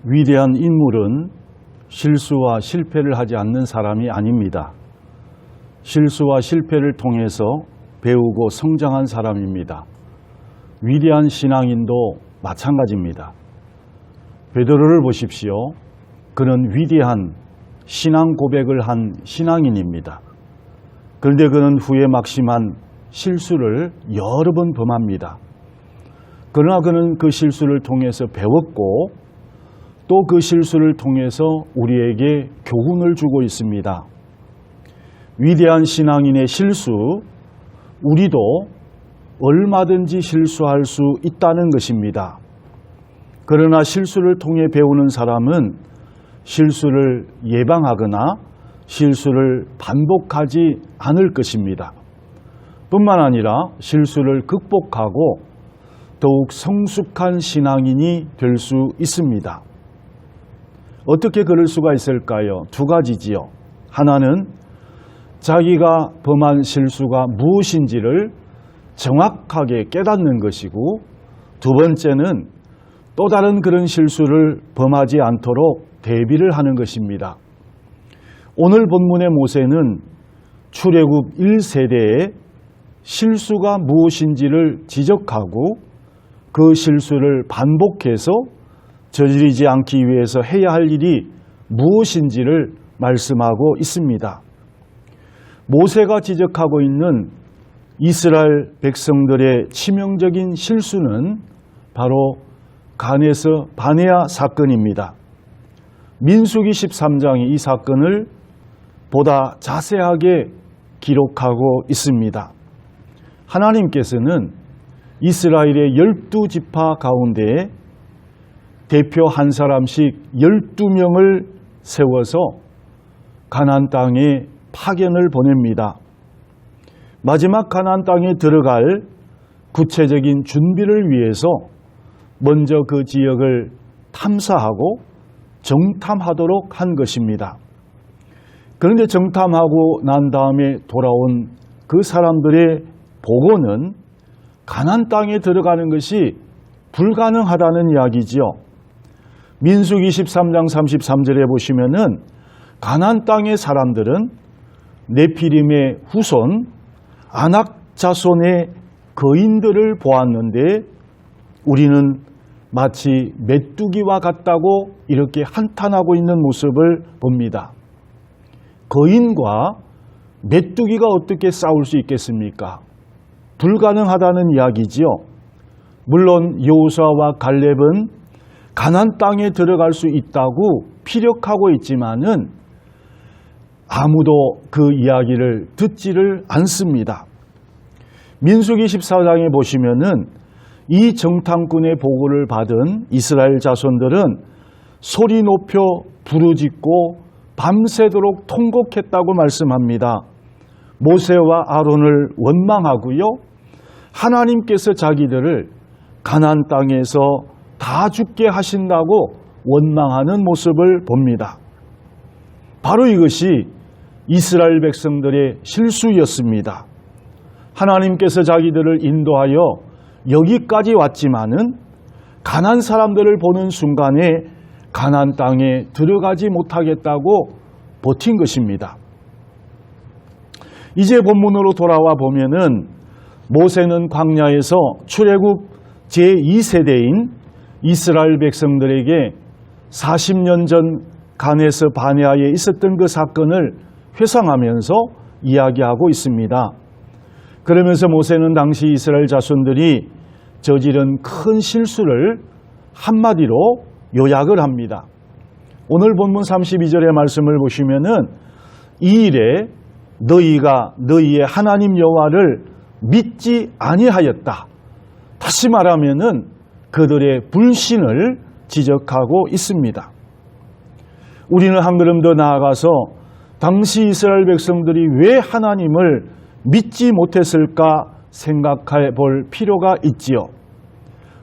위대한 인물은 실수와 실패를 하지 않는 사람이 아닙니다. 실수와 실패를 통해서 배우고 성장한 사람입니다. 위대한 신앙인도 마찬가지입니다. 베드로를 보십시오. 그는 위대한 신앙 고백을 한 신앙인입니다. 그런데 그는 후에 막심한 실수를 여러 번 범합니다. 그러나 그는 그 실수를 통해서 배웠고 또 그 실수를 통해서 우리에게 교훈을 주고 있습니다. 위대한 신앙인의 실수, 우리도 얼마든지 실수할 수 있다는 것입니다. 그러나 실수를 통해 배우는 사람은 실수를 예방하거나 실수를 반복하지 않을 것입니다. 뿐만 아니라 실수를 극복하고 더욱 성숙한 신앙인이 될 수 있습니다. 어떻게 그럴 수가 있을까요? 두 가지지요. 하나는 자기가 범한 실수가 무엇인지를 정확하게 깨닫는 것이고, 두 번째는 또 다른 그런 실수를 범하지 않도록 대비를 하는 것입니다. 오늘 본문의 모세는 출애굽 1세대에 실수가 무엇인지를 지적하고 그 실수를 반복해서 저지르지 않기 위해서 해야 할 일이 무엇인지를 말씀하고 있습니다. 모세가 지적하고 있는 이스라엘 백성들의 치명적인 실수는 바로 가데스 바네아 사건입니다. 민수기 13장이 이 사건을 보다 자세하게 기록하고 있습니다. 하나님께서는 이스라엘의 12지파 가운데 대표 한 사람씩 12명을 세워서 가나안 땅에 파견을 보냅니다. 마지막 가나안 땅에 들어갈 구체적인 준비를 위해서 먼저 그 지역을 탐사하고 정탐하도록 한 것입니다. 그런데 정탐하고 난 다음에 돌아온 그 사람들의 보고는 가나안 땅에 들어가는 것이 불가능하다는 이야기지요. 민수기 13장 33절에 보시면은 가나안 땅의 사람들은 네피림의 후손 아낙 자손의 거인들을 보았는데 우리는 마치 메뚜기와 같다고 이렇게 한탄하고 있는 모습을 봅니다. 거인과 메뚜기가 어떻게 싸울 수 있겠습니까? 불가능하다는 이야기지요. 물론 여호수아와 갈렙은 가나안 땅에 들어갈 수 있다고 피력하고 있지만은 아무도 그 이야기를 듣지를 않습니다. 민수기 14장에 보시면은 이 정탐꾼의 보고를 받은 이스라엘 자손들은 소리 높여 부르짖고 밤새도록 통곡했다고 말씀합니다. 모세와 아론을 원망하고요. 하나님께서 자기들을 가나안 땅에서 다 죽게 하신다고 원망하는 모습을 봅니다. 바로 이것이 이스라엘 백성들의 실수였습니다. 하나님께서 자기들을 인도하여 여기까지 왔지만은 가나안 사람들을 보는 순간에 가나안 땅에 들어가지 못하겠다고 버틴 것입니다. 이제 본문으로 돌아와 보면은 모세는 광야에서 출애굽 제2세대인 이스라엘 백성들에게 40년 전 가데스 바네아에 있었던 그 사건을 회상하면서 이야기하고 있습니다. 그러면서 모세는 당시 이스라엘 자손들이 저지른 큰 실수를 한마디로 요약을 합니다. 오늘 본문 32절의 말씀을 보시면은 이 일에 너희가 너희의 하나님 여호와를 믿지 아니하였다. 다시 말하면은 그들의 불신을 지적하고 있습니다. 우리는 한 걸음 더 나아가서 당시 이스라엘 백성들이 왜 하나님을 믿지 못했을까 생각해 볼 필요가 있지요.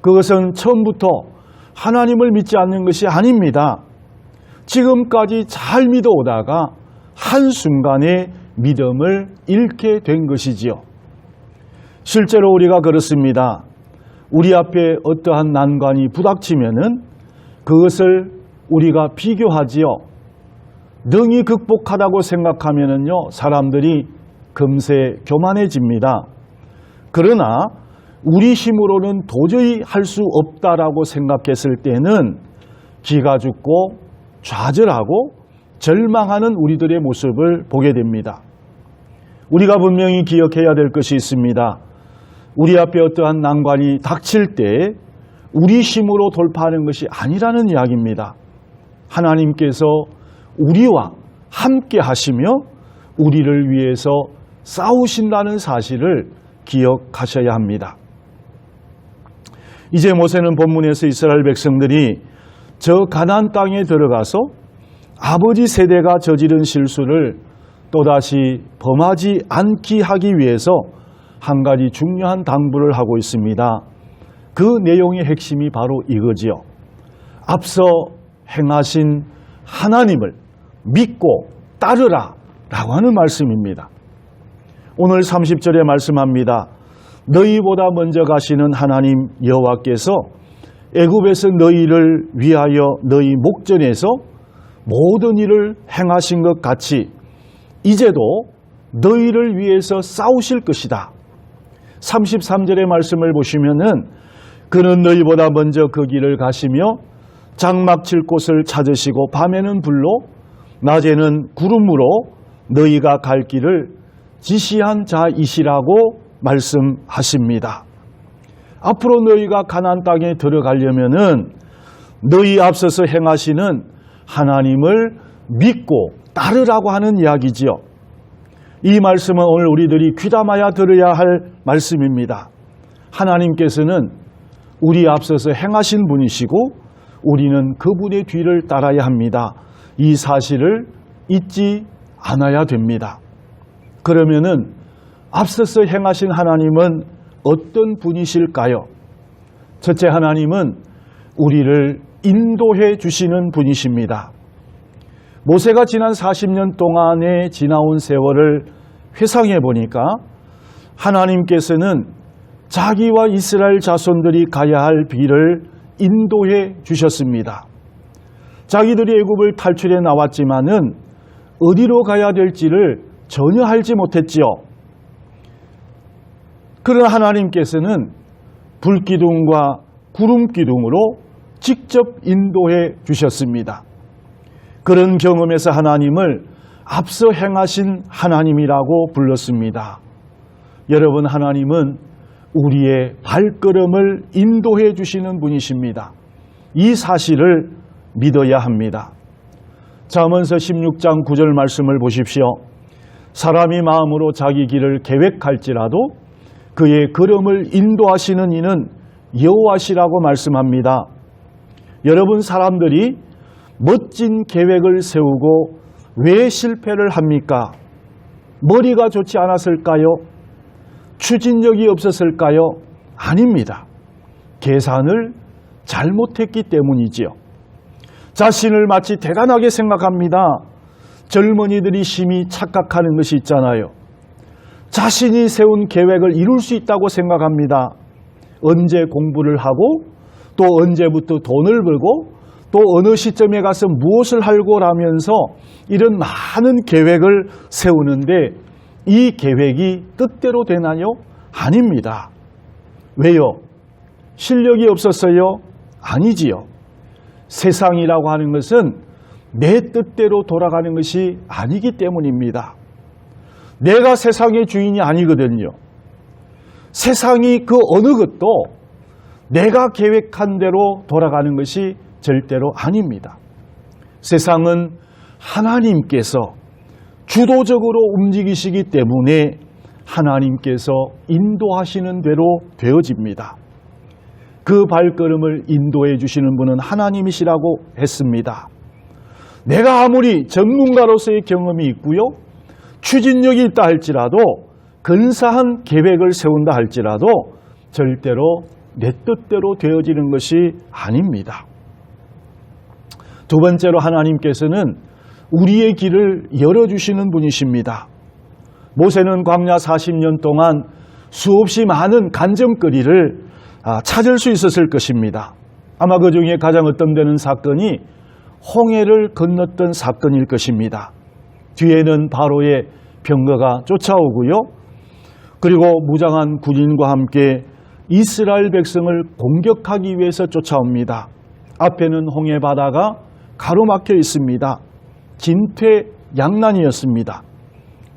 그것은 처음부터 하나님을 믿지 않는 것이 아닙니다. 지금까지 잘 믿어오다가 한순간에 믿음을 잃게 된 것이지요. 실제로 우리가 그렇습니다. 우리 앞에 어떠한 난관이 부닥치면은 그것을 우리가 비교하지요. 능히 극복하다고 생각하면은요, 사람들이 금세 교만해집니다. 그러나 우리 힘으로는 도저히 할 수 없다라고 생각했을 때는 기가 죽고 좌절하고 절망하는 우리들의 모습을 보게 됩니다. 우리가 분명히 기억해야 될 것이 있습니다. 우리 앞에 어떠한 난관이 닥칠 때 우리 힘으로 돌파하는 것이 아니라는 이야기입니다. 하나님께서 우리와 함께 하시며 우리를 위해서 싸우신다는 사실을 기억하셔야 합니다. 이제 모세는 본문에서 이스라엘 백성들이 저 가나안 땅에 들어가서 아버지 세대가 저지른 실수를 또다시 범하지 않게 하기 위해서 한 가지 중요한 당부를 하고 있습니다. 그 내용의 핵심이 바로 이거지요. 앞서 행하신 하나님을 믿고 따르라 라고 하는 말씀입니다. 오늘 30절에 말씀합니다. 너희보다 먼저 가시는 하나님 여호와께서 애굽에서 너희를 위하여 너희 목전에서 모든 일을 행하신 것 같이 이제도 너희를 위해서 싸우실 것이다. 33절의 말씀을 보시면은 그는 너희보다 먼저 그 길을 가시며 장막 칠 곳을 찾으시고 밤에는 불로 낮에는 구름으로 너희가 갈 길을 지시한 자이시라고 말씀하십니다. 앞으로 너희가 가나안 땅에 들어가려면은 너희 앞서서 행하시는 하나님을 믿고 따르라고 하는 이야기지요. 이 말씀은 오늘 우리들이 귀담아야 들어야 할 말씀입니다. 하나님께서는 우리 앞서서 행하신 분이시고 우리는 그분의 뒤를 따라야 합니다. 이 사실을 잊지 않아야 됩니다. 그러면은 앞서서 행하신 하나님은 어떤 분이실까요? 첫째, 하나님은 우리를 인도해 주시는 분이십니다. 모세가 지난 40년 동안에 지나온 세월을 회상해 보니까 하나님께서는 자기와 이스라엘 자손들이 가야 할 길을 인도해 주셨습니다. 자기들이 애굽을 탈출해 나왔지만은 어디로 가야 될지를 전혀 알지 못했지요. 그러나 하나님께서는 불기둥과 구름기둥으로 직접 인도해 주셨습니다. 그런 경험에서 하나님을 앞서 행하신 하나님이라고 불렀습니다. 여러분, 하나님은 우리의 발걸음을 인도해 주시는 분이십니다. 이 사실을 믿어야 합니다. 잠언서 16장 9절 말씀을 보십시오. 사람이 마음으로 자기 길을 계획할지라도 그의 걸음을 인도하시는 이는 여호와시라고 말씀합니다. 여러분, 사람들이 멋진 계획을 세우고 왜 실패를 합니까? 머리가 좋지 않았을까요? 추진력이 없었을까요? 아닙니다. 계산을 잘못했기 때문이지요. 자신을 마치 대단하게 생각합니다. 젊은이들이 심히 착각하는 것이 있잖아요. 자신이 세운 계획을 이룰 수 있다고 생각합니다. 언제 공부를 하고 또 언제부터 돈을 벌고 또 어느 시점에 가서 무엇을 하고라면서 이런 많은 계획을 세우는데 이 계획이 뜻대로 되나요? 아닙니다. 왜요? 실력이 없었어요? 아니지요. 세상이라고 하는 것은 내 뜻대로 돌아가는 것이 아니기 때문입니다. 내가 세상의 주인이 아니거든요. 세상이 그 어느 것도 내가 계획한 대로 돌아가는 것이 절대로 아닙니다. 세상은 하나님께서 주도적으로 움직이시기 때문에 하나님께서 인도하시는 대로 되어집니다. 그 발걸음을 인도해 주시는 분은 하나님이시라고 했습니다. 내가 아무리 전문가로서의 경험이 있고요, 추진력이 있다 할지라도, 근사한 계획을 세운다 할지라도 절대로 내 뜻대로 되어지는 것이 아닙니다. 두 번째로, 하나님께서는 우리의 길을 열어주시는 분이십니다. 모세는 광야 40년 동안 수없이 많은 간증거리를 찾을 수 있었을 것입니다. 아마 그 중에 가장 어떤 되는 사건이 홍해를 건넜던 사건일 것입니다. 뒤에는 바로의 병거가 쫓아오고요. 그리고 무장한 군인과 함께 이스라엘 백성을 공격하기 위해서 쫓아옵니다. 앞에는 홍해 바다가 가로막혀 있습니다. 진퇴양난이었습니다.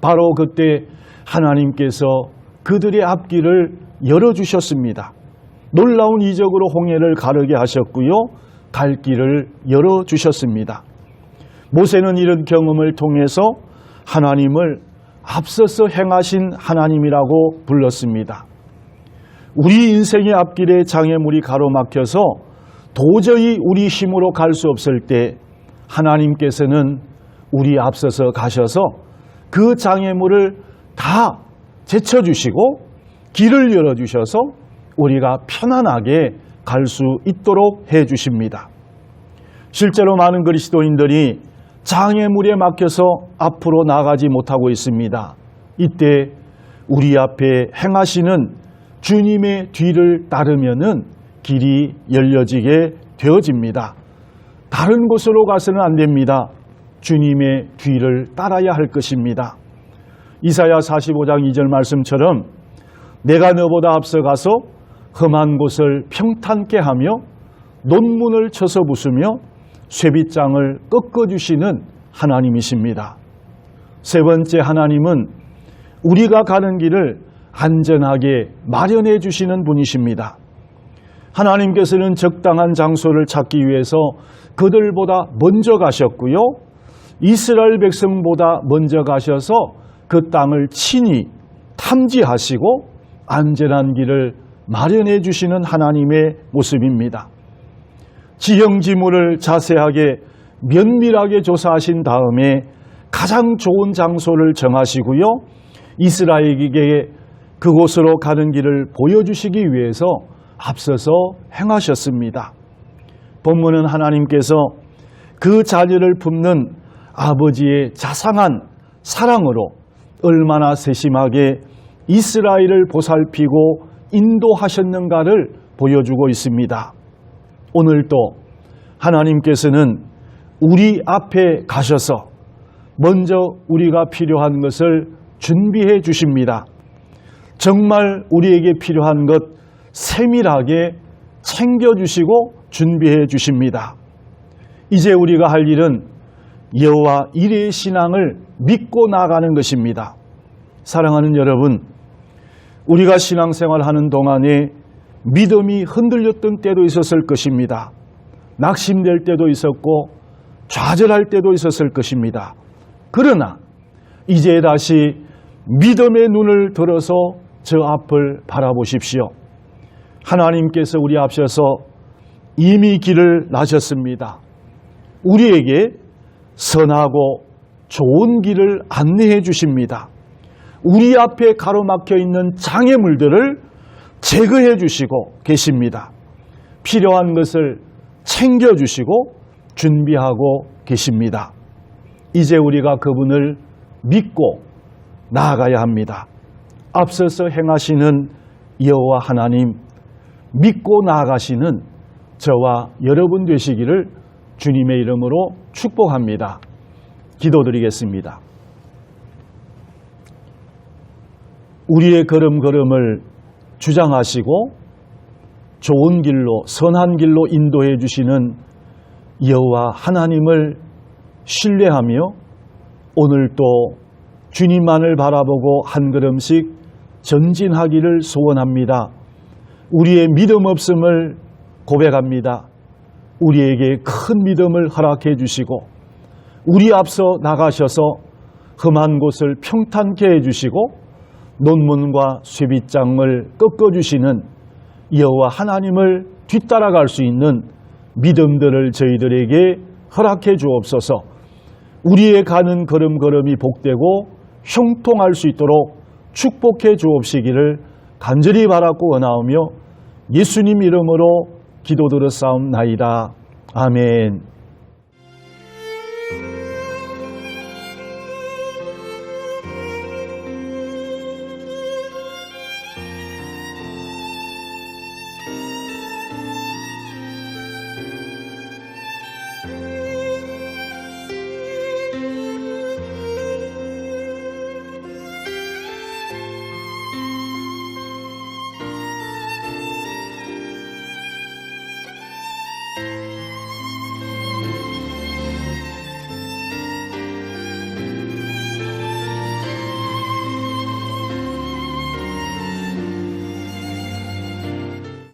바로 그때 하나님께서 그들의 앞길을 열어주셨습니다. 놀라운 이적으로 홍해를 가르게 하셨고요. 갈 길을 열어주셨습니다. 모세는 이런 경험을 통해서 하나님을 앞서서 행하신 하나님이라고 불렀습니다. 우리 인생의 앞길에 장애물이 가로막혀서 도저히 우리 힘으로 갈 수 없을 때 하나님께서는 우리 앞서서 가셔서 그 장애물을 다 제쳐주시고 길을 열어주셔서 우리가 편안하게 갈 수 있도록 해주십니다. 실제로 많은 그리스도인들이 장애물에 막혀서 앞으로 나가지 못하고 있습니다. 이때 우리 앞에 행하시는 주님의 뒤를 따르면은 길이 열려지게 되어집니다. 다른 곳으로 가서는 안 됩니다. 주님의 뒤를 따라야 할 것입니다. 이사야 45장 2절 말씀처럼 내가 너보다 앞서가서 험한 곳을 평탄케 하며 논문을 쳐서 부수며 쇠빗장을 꺾어주시는 하나님이십니다. 세 번째, 하나님은 우리가 가는 길을 안전하게 마련해 주시는 분이십니다. 하나님께서는 적당한 장소를 찾기 위해서 그들보다 먼저 가셨고요. 이스라엘 백성보다 먼저 가셔서 그 땅을 친히 탐지하시고 안전한 길을 마련해 주시는 하나님의 모습입니다. 지형지물을 자세하게 면밀하게 조사하신 다음에 가장 좋은 장소를 정하시고요. 이스라엘에게 그곳으로 가는 길을 보여주시기 위해서 앞서서 행하셨습니다. 본문은 하나님께서 그 자녀를 품는 아버지의 자상한 사랑으로 얼마나 세심하게 이스라엘을 보살피고 인도하셨는가를 보여주고 있습니다. 오늘도 하나님께서는 우리 앞에 가셔서 먼저 우리가 필요한 것을 준비해 주십니다. 정말 우리에게 필요한 것 세밀하게 챙겨주시고 준비해 주십니다. 이제 우리가 할 일은 여호와 이레의 신앙을 믿고 나아가는 것입니다. 사랑하는 여러분, 우리가 신앙생활하는 동안에 믿음이 흔들렸던 때도 있었을 것입니다. 낙심될 때도 있었고 좌절할 때도 있었을 것입니다. 그러나 이제 다시 믿음의 눈을 들어서 저 앞을 바라보십시오. 하나님께서 우리 앞서서 이미 길을 나셨습니다. 우리에게 선하고 좋은 길을 안내해 주십니다. 우리 앞에 가로막혀 있는 장애물들을 제거해 주시고 계십니다. 필요한 것을 챙겨주시고 준비하고 계십니다. 이제 우리가 그분을 믿고 나아가야 합니다. 앞서서 행하시는 여호와 하나님, 믿고 나아가시는 저와 여러분 되시기를 주님의 이름으로 축복합니다. 기도드리겠습니다. 우리의 걸음걸음을 주장하시고 좋은 길로, 선한 길로 인도해 주시는 여호와 하나님을 신뢰하며 오늘도 주님만을 바라보고 한 걸음씩 전진하기를 소원합니다. 우리의 믿음 없음을 고백합니다. 우리에게 큰 믿음을 허락해 주시고 우리 앞서 나가셔서 험한 곳을 평탄케 해주시고 논문과 쇠빗장을 꺾어주시는 여호와 하나님을 뒤따라갈 수 있는 믿음들을 저희들에게 허락해 주옵소서. 우리의 가는 걸음걸음이 복되고 형통할 수 있도록 축복해 주옵시기를 간절히 바라고 원하오며 예수님 이름으로 기도드렸사옵나이다. 아멘.